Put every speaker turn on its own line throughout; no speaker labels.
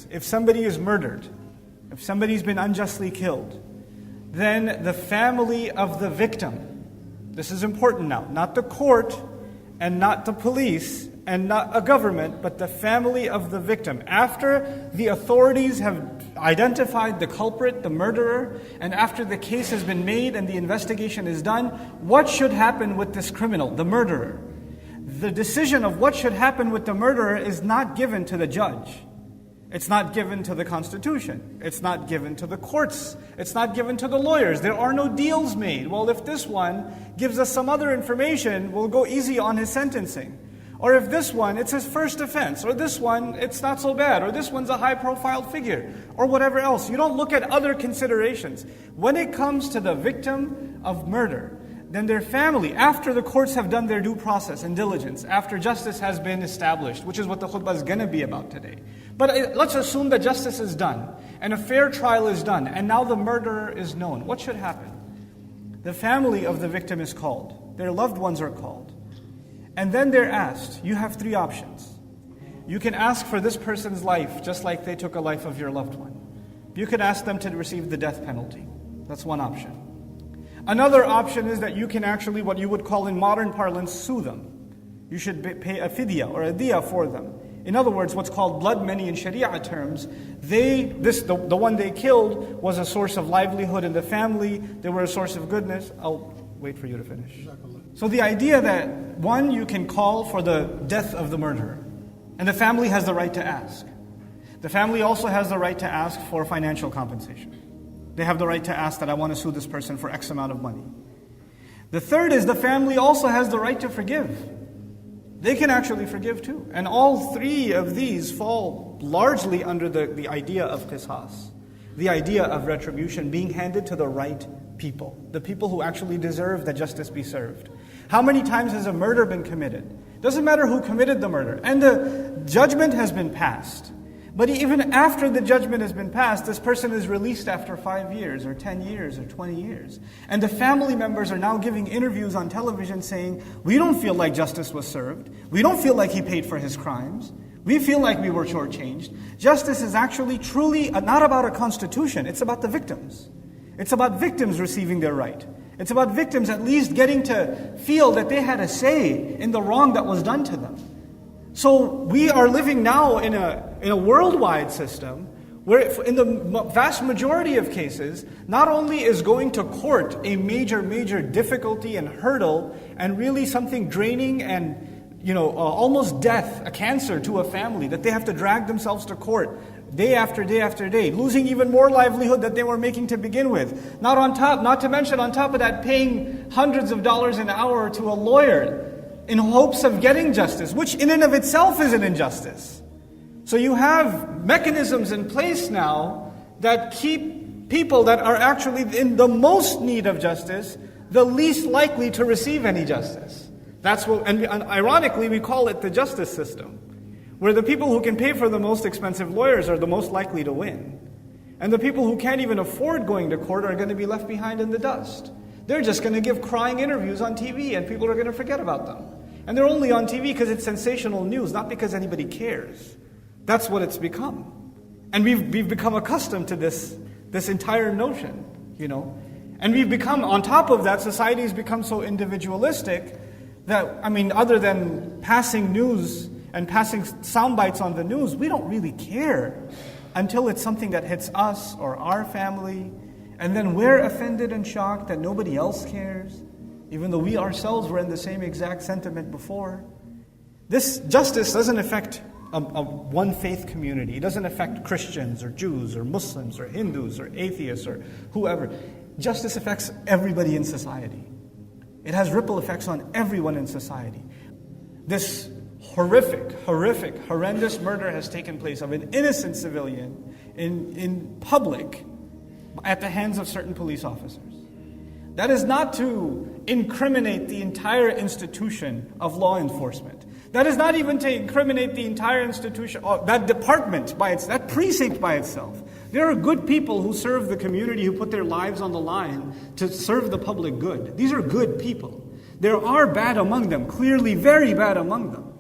if somebody is murdered, if somebody's been unjustly killed, then the family of the victim, this is important now, not the court and not the police and not a government, but the family of the victim. After the authorities have identified the culprit, the murderer, and after the case has been made and the investigation is done, what should happen with this criminal, the murderer? The decision of what should happen with the murderer is not given to the judge. It's not given to the Constitution. It's not given to the courts. It's not given to the lawyers. There are no deals made. Well, if this one gives us some other information, we'll go easy on his sentencing. Or if this one, it's his first offense. Or this one, it's not so bad. Or this one's a high-profile figure. Or whatever else. You don't look at other considerations. When it comes to the victim of murder, then their family, after the courts have done their due process and diligence, after justice has been established, which is what the khutbah is going to be about today. But let's assume that justice is done, and a fair trial is done, and now the murderer is known. What should happen? The family of the victim is called. Their loved ones are called. And then they're asked, you have three options. You can ask for this person's life, just like they took a life of your loved one. You can ask them to receive the death penalty. That's one option. Another option is that you can actually, what you would call in modern parlance, sue them. You should pay a fidya or a diya for them. In other words, what's called blood money in Sharia terms. The one they killed was a source of livelihood in the family. They were a source of goodness. I'll wait for you to finish. So the idea that, one, you can call for the death of the murderer. And the family has the right to ask. The family also has the right to ask for financial compensation. They have the right to ask that I want to sue this person for X amount of money. The third is the family also has the right to forgive. They can actually forgive too. And all three of these fall largely under the idea of qisas, the idea of retribution being handed to the right people, the people who actually deserve that justice be served. How many times has a murder been committed? Doesn't matter who committed the murder. And the judgment has been passed. But even after the judgment has been passed, this person is released after 5 years or 10 years or 20 years. And the family members are now giving interviews on television saying, we don't feel like justice was served. We don't feel like he paid for his crimes. We feel like we were shortchanged. Justice is actually truly not about a constitution. It's about the victims. It's about victims receiving their right. It's about victims at least getting to feel that they had a say in the wrong that was done to them. So we are living now in a worldwide system where in the vast majority of cases, not only is going to court a major difficulty and hurdle and really something draining and almost death, a cancer to a family, that they have to drag themselves to court day after day after day, losing even more livelihood that they were making to begin with. Not to mention on top of that, paying hundreds of dollars an hour to a lawyer in hopes of getting justice, which in and of itself is an injustice. So you have mechanisms in place now that keep people that are actually in the most need of justice the least likely to receive any justice. And ironically, we call it the justice system, where the people who can pay for the most expensive lawyers are the most likely to win. And the people who can't even afford going to court are going to be left behind in the dust. They're just going to give crying interviews on TV and people are going to forget about them. And they're only on TV because it's sensational news, not because anybody cares. That's what it's become. And we've become accustomed to this entire notion, And we've become, on top of that, society has become so individualistic that, other than passing news and passing sound bites on the news, we don't really care until it's something that hits us or our family. And then we're offended and shocked that nobody else cares, even though we ourselves were in the same exact sentiment before. This justice doesn't affect one faith community. It doesn't affect Christians or Jews or Muslims or Hindus or atheists or whoever. Justice affects everybody in society. It has ripple effects on everyone in society. This horrendous murder has taken place of an innocent civilian in public at the hands of certain police officers. That is not to incriminate the entire institution of law enforcement. That is not even to incriminate the entire institution, or that department that precinct by itself. There are good people who serve the community, who put their lives on the line to serve the public good. These are good people. There are bad among them, clearly very bad among them.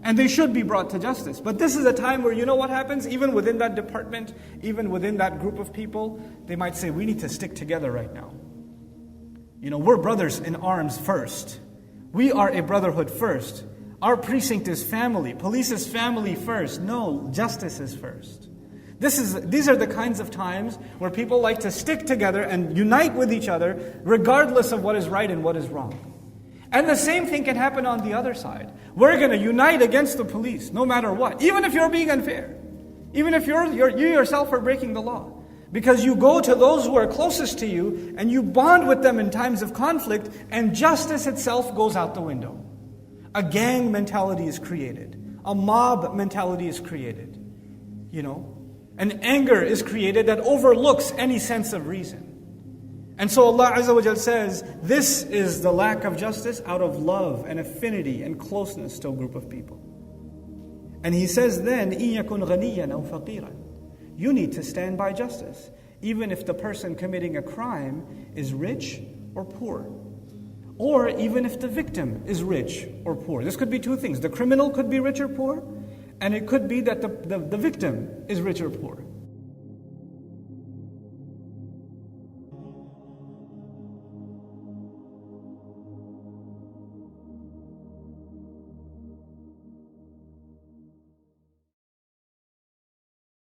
And they should be brought to justice. But this is a time where, you know what happens? Even within that department, even within that group of people, they might say, we need to stick together right now. We're brothers in arms first. We are a brotherhood first. Our precinct is family. Police is family first. No, justice is first. These are the kinds of times where people like to stick together and unite with each other, regardless of what is right and what is wrong. And the same thing can happen on the other side. We're going to unite against the police, no matter what. Even if you're being unfair. Even if you yourself are breaking the law. Because you go to those who are closest to you, and you bond with them in times of conflict, and justice itself goes out the window. A gang mentality is created. A mob mentality is created. An anger is created that overlooks any sense of reason. And so Allah Azza wa Jal says, this is the lack of justice out of love and affinity and closeness to a group of people. And He says then, إِن يَكُنْ غَنِيًّا أَوْ فَقِيرًا. You need to stand by justice, even if the person committing a crime is rich or poor. Or even if the victim is rich or poor. This could be two things. The criminal could be rich or poor, and it could be that the victim is rich or poor.